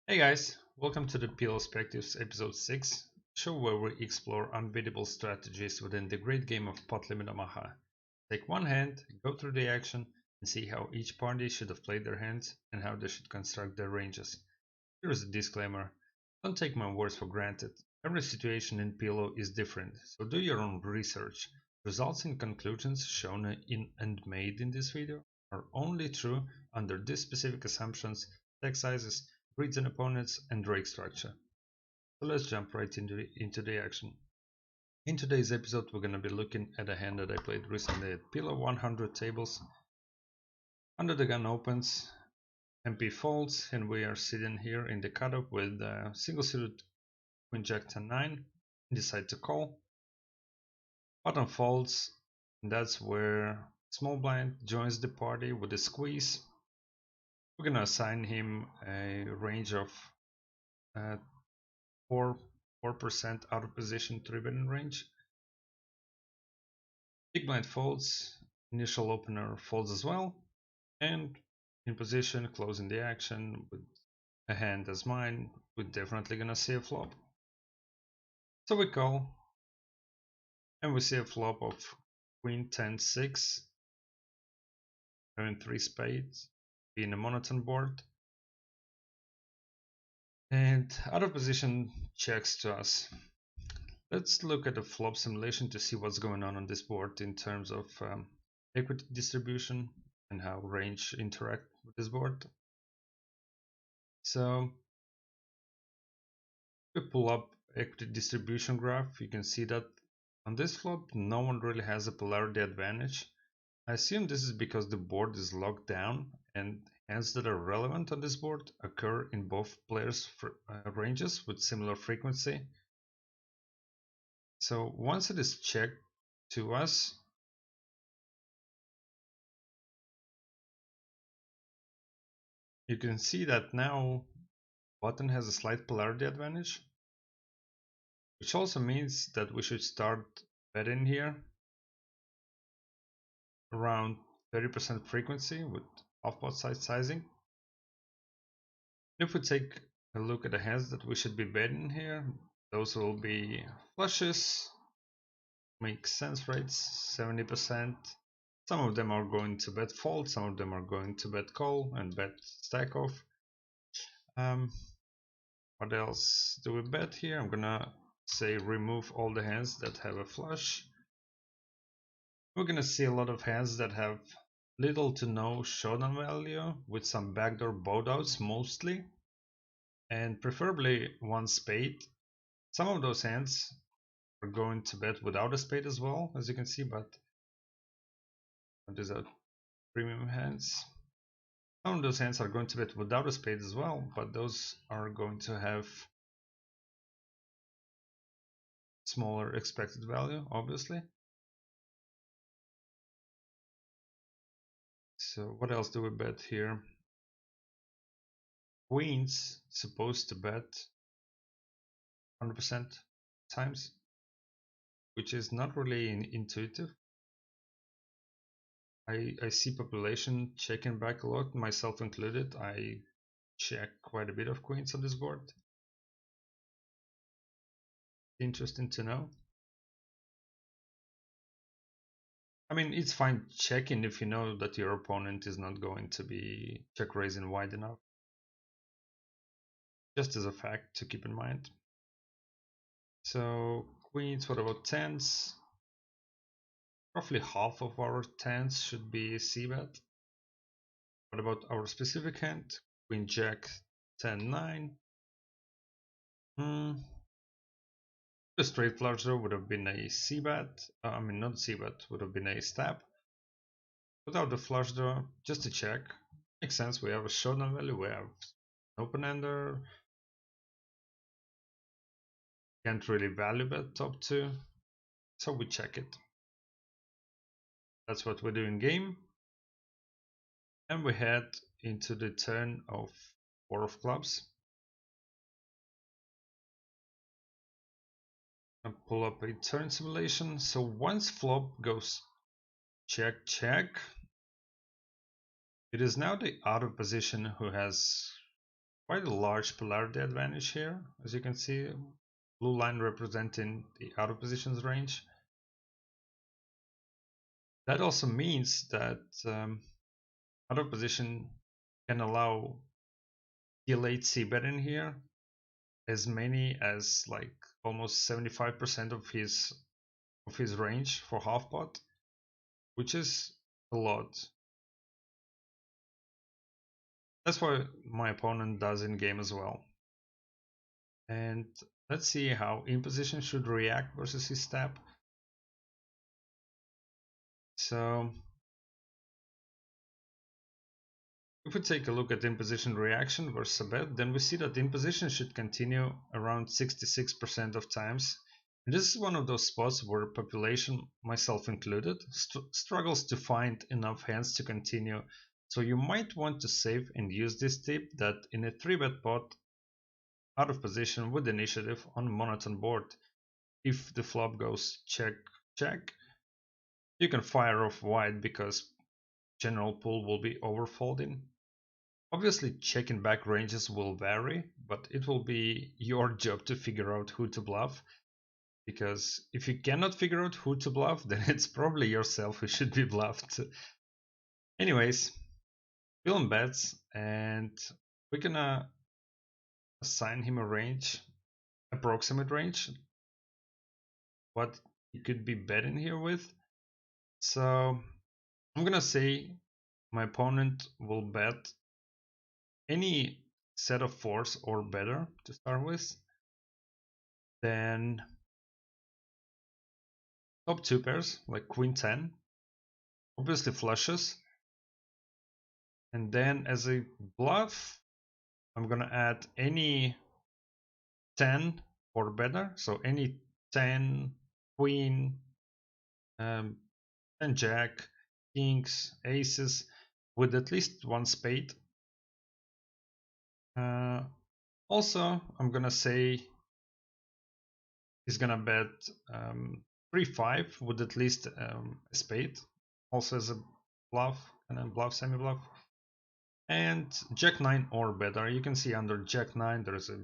Hey guys, welcome to the PLOspectives episode 6, show where we explore unbeatable strategies within the great game of Pot Limit Omaha. Take one hand, go through the action, and see how each party should have played their hands and how they should construct their ranges. Here is a disclaimer, don't take my words for granted. Every situation in PLO is different, so do your own research. Results and conclusions shown in and made in this video are only true under these specific assumptions, deck sizes, breeds and opponents, and rake structure. So let's jump right into the action. In today's episode, we're going to be looking at a hand that I played recently at PLO 100 tables. Under the gun opens, MP folds, and we are sitting here in the cutoff with single suited Queen Jack 10 9 and decide to call. Bottom folds, and that's where small blind joins the party with a squeeze. We're gonna assign him a range of 4% out of position 3-betting range. Big blind folds, initial opener folds as well, and in position, closing the action with a hand as mine, we're definitely gonna see a flop. So we call, and we see a flop of Queen 10 6, having 3 spades, being a monotone board, and out of position checks to us. Let's look at the flop simulation to see what's going on this board in terms of equity distribution and how range interact with this board. So if we pull up equity distribution graph, you can see that on this flop no one really has a polarity advantage. I assume this is because the board is locked down and hands that are relevant on this board occur in both players' ranges with similar frequency. So once it is checked to us, you can see that now button has a slight polarity advantage, which also means that we should start betting here around 30% frequency with off-pot size sizing. If we take a look at the hands that we should be betting here, those will be flushes, make sense rates 70%. Some of them are going to bet fold, some of them are going to bet call and bet stack off. What else do we bet here? I'm gonna say remove all the hands that have a flush. We're gonna see a lot of hands that have little to no showdown value with some backdoor bow outs mostly, and preferably one spade. Some of those hands are going to bet without a spade as well, as you can see, but these are premium hands. Some of those hands are going to bet without a spade as well, but those are going to have smaller expected value, obviously. So what else do we bet here? Queens supposed to bet 100% times, which is not really intuitive. I see population checking back a lot, myself included. I check quite a bit of queens on this board. Interesting to know. I mean, it's fine checking if you know that your opponent is not going to be check raising wide enough. Just as a fact to keep in mind. So queens, what about tens? Roughly half of our tens should be c-bet. What about our specific hand? Queen Jack 10 9. The straight flush draw would have been a c-bet. I mean, not c-bet, would have been a stab. Without the flush draw, just to check. Makes sense, we have a showdown value, we have open ender. Can't really value bet top 2, so we check it. That's what we do in game. And we head into the turn of 4 of clubs. And pull up a turn simulation. So once flop goes check check, it is now the out of position who has quite a large polarity advantage here, as you can see, blue line representing the out of positions range. That also means that out of position can allow delayed c-bet in here, as many as like almost 75% of his range for half pot, which is a lot. That's what my opponent does in game as well. And let's see how in position should react versus his step. So if we take a look at in position reaction versus a bet, then we see that in position should continue around 66% of times. And this is one of those spots where population, myself included, struggles to find enough hands to continue. So you might want to save and use this tip that in a 3-bet pot out of position with initiative on monotone board, if the flop goes check check, you can fire off wide because general pool will be overfolding. Obviously checking back ranges will vary, but it will be your job to figure out who to bluff, because if you cannot figure out who to bluff, then it's probably yourself who should be bluffed. Anyways, Willem bets, and we're gonna assign him a range, approximate range, what he could be betting here with. So I'm gonna say my opponent will bet any set of fours or better to start with, then top two pairs like queen 10, obviously flushes, and then as a bluff I'm gonna add any 10 or better, so any 10, queen, 10 jack, kings, aces with at least one spade. Also I'm gonna say he's gonna bet 3-5 with at least a spade, also as a bluff and then bluff, semi bluff, and jack 9 or better. You can see under jack 9 there's a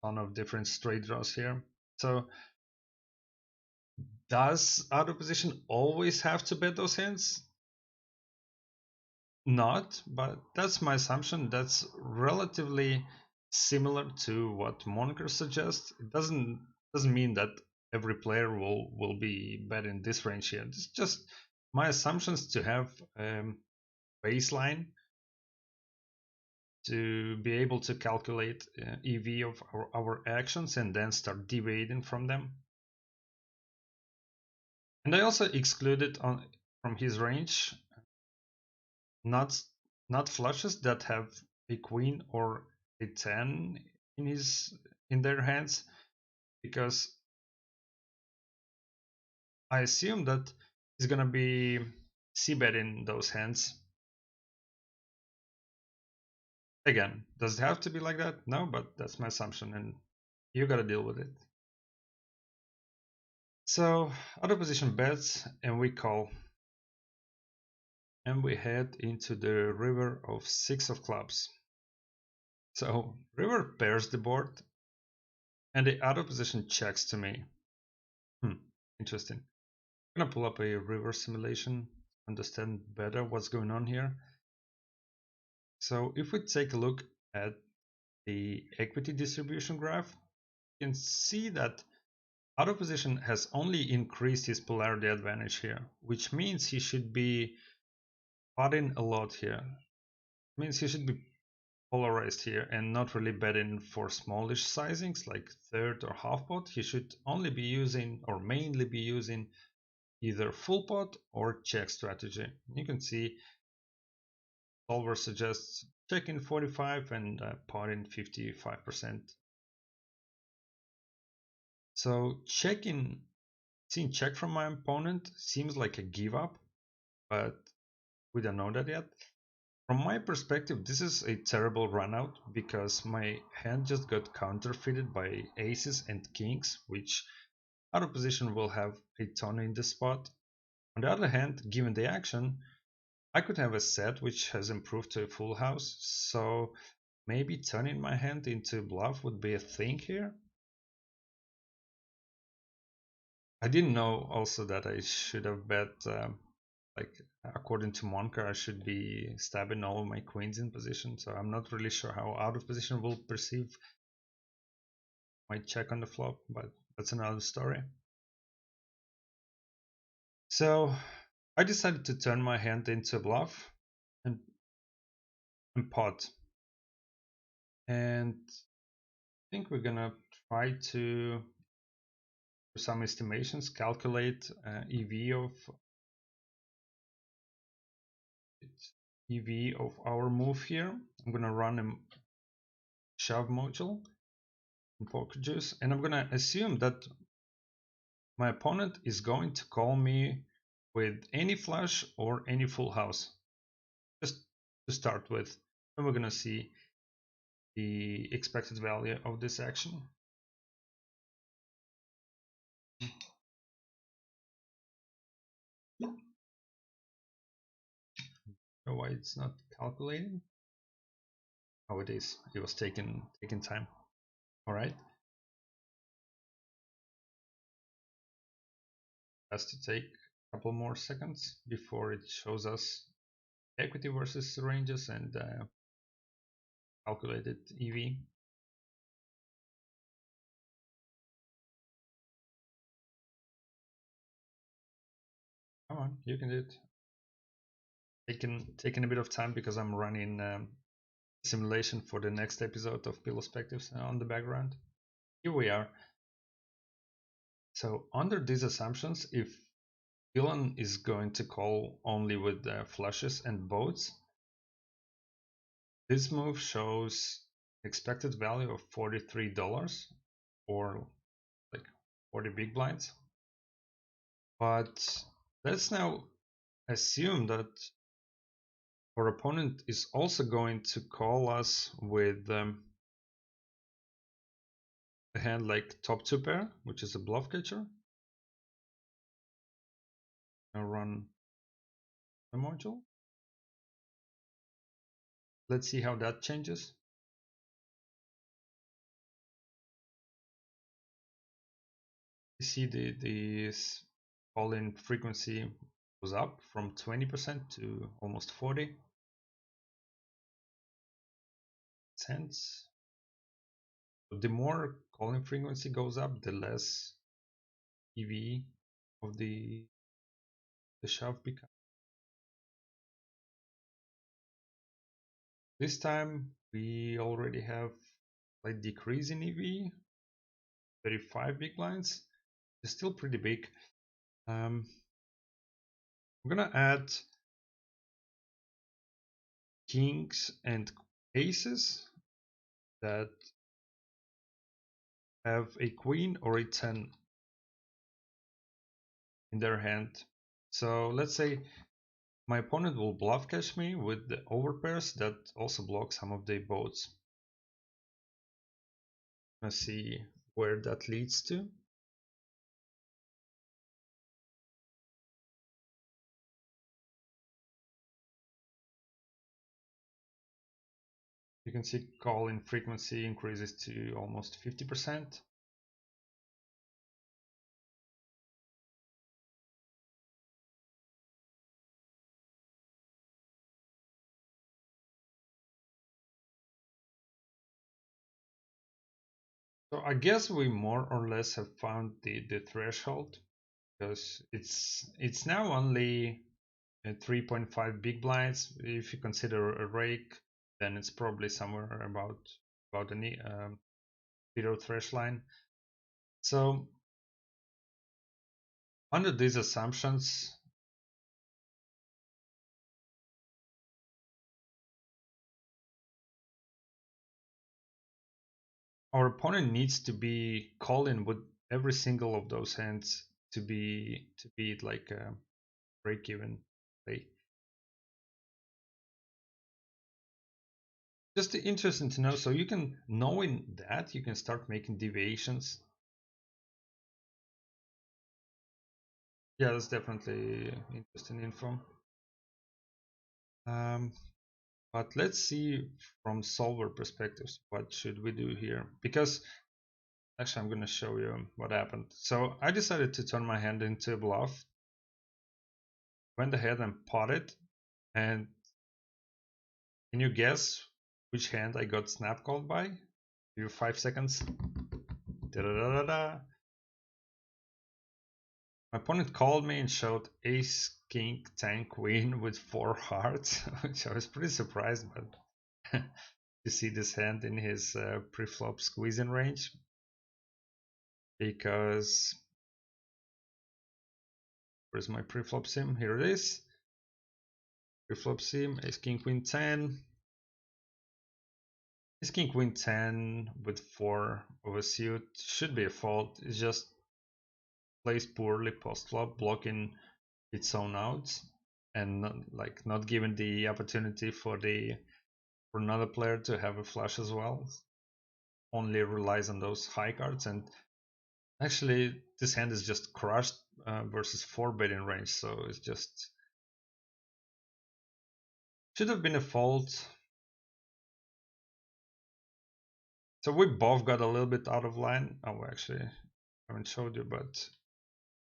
ton of different straight draws here. So does out of position always have to bet those hands? Not, but that's my assumption. That's relatively similar to what Moniker suggests. It doesn't mean that every player will be betting this range here. It's just my assumptions to have baseline to be able to calculate EV of our actions and then start deviating from them. And I also excluded from his range not flushes that have a queen or a 10 in their hands, because I assume that he's gonna be c-betting those hands. Again, does it have to be like that? No, but that's my assumption and you gotta deal with it. So out of position bets and we call, and we head into the river of 6 of clubs. So river pairs the board and the out of position checks to me. Interesting. I'm gonna pull up a river simulation, understand better what's going on here. So if we take a look at the equity distribution graph, you can see that out of position has only increased his polarity advantage here, which means he should be potting a lot here. It means he should be polarized here and not really betting for smallish sizings like third or half pot. He should only be using or mainly be using either full pot or check strategy. You can see solver suggests check-in 45 and pot-in 55%. So seeing check from my opponent seems like a give up, but we don't know that yet. From my perspective, this is a terrible run out because my hand just got counterfeited by aces and kings, which out of position will have a ton in the spot. On the other hand, given the action, I could have a set which has improved to a full house, so maybe turning my hand into bluff would be a thing here. I didn't know also that I should have bet, like according to Monka, I should be stabbing all of my queens in position, so I'm not really sure how out of position will perceive my check on the flop, but that's another story. So I decided to turn my hand into a bluff and pot. And I think we're gonna try to do some estimations, calculate EV of our move here. I'm gonna run a shove module in poker juice, and I'm gonna assume that my opponent is going to call me with any flush or any full house, just to start with. And we're gonna see the expected value of this action. Oh, why it's not calculating? Oh, it is. It was taking time. All right. Has to take a couple more seconds before it shows us equity versus ranges and calculated EV. Come on, you can do it. Taking a bit of time because I'm running simulation for the next episode of PLOspectives on the background. Here we are. So under these assumptions, if villain is going to call only with flushes and boats, this move shows expected value of $43 or like 40 big blinds. But let's now assume that our opponent is also going to call us with a hand like top two pair, which is a bluff catcher. I'll run the module. Let's see how that changes. You see the call-in frequency goes up from 20% to almost 40 cents. So the more calling frequency goes up, the less EV of the shove becomes. This time we already have a decrease in EV, 35 big blinds. It's still pretty big. I'm gonna add kings and aces that have a queen or a 10 in their hand. So let's say my opponent will bluff catch me with the overpairs that also block some of the boats. Let's see where that leads to. You can see call-in frequency increases to almost 50%. So I guess we more or less have found the threshold, because it's now only 3.5 big blinds. If you consider a rake, then it's probably somewhere about the zero thresh line. So under these assumptions, our opponent needs to be calling with every single of those hands to be like a break-even play. Just interesting to know. So you can, knowing that, you can start making deviations. Yeah, that's definitely interesting info. But let's see from solver perspectives, what should we do here? Because actually I'm going to show you what happened. So I decided to turn my hand into a bluff, went ahead and potted, and can you guess which hand I got snap called by? Give you 5 seconds. Da-da-da-da-da. My opponent called me and showed ace, king, 10, queen with 4 hearts, which I was pretty surprised but to see this hand in his pre-flop squeezing range, because where's my pre-flop sim? Here it is. Pre-flop sim, ace, king, queen, 10. Ace, king, queen, 10 with 4 of a suit should be a fault. It just plays poorly post-flop, blocking its own outs and not giving the opportunity for another player to have a flush as well. Only relies on those high cards, and actually this hand is just crushed versus 4-betting range, so it's just should have been a fault. So we both got a little bit out of line. Oh, actually I haven't showed you, but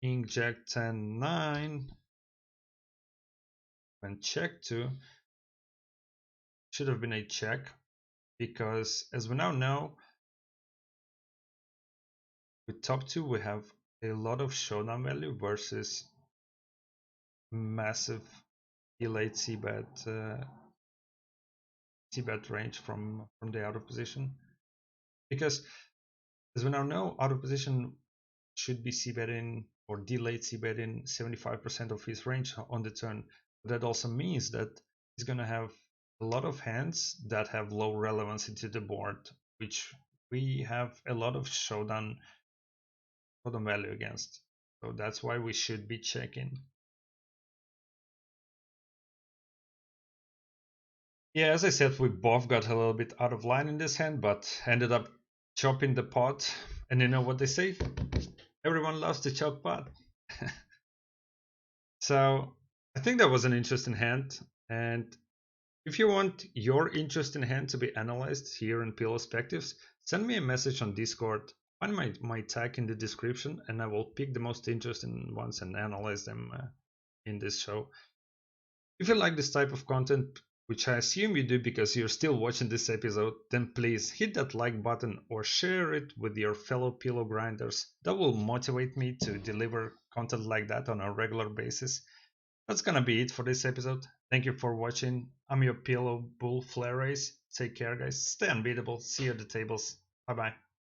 king, jack, 10, 9 and check 2 should have been a check, because as we now know, with top 2 we have a lot of showdown value versus massive delayed c-bet range from the out of position, because as we now know, out of position should be c-betting or delayed c-betting 75% of his range on the turn. That also means that he's going to have a lot of hands that have low relevance into the board, which we have a lot of showdown value against. So that's why we should be checking. Yeah, as I said, we both got a little bit out of line in this hand, but ended up chopping the pot. And you know what they say? Everyone loves to chop pot. So I think that was an interesting hand. And if you want your interesting hand to be analyzed here in PLOspectives, send me a message on Discord. Find my tag in the description, and I will pick the most interesting ones and analyze them in this show. If you like this type of content, which I assume you do because you're still watching this episode, then please hit that like button or share it with your fellow pillow grinders. That will motivate me to deliver content like that on a regular basis. That's gonna be it for this episode. Thank you for watching. I'm your pillow bull flare race. Take care, guys. Stay unbeatable. See you at the tables. Bye bye.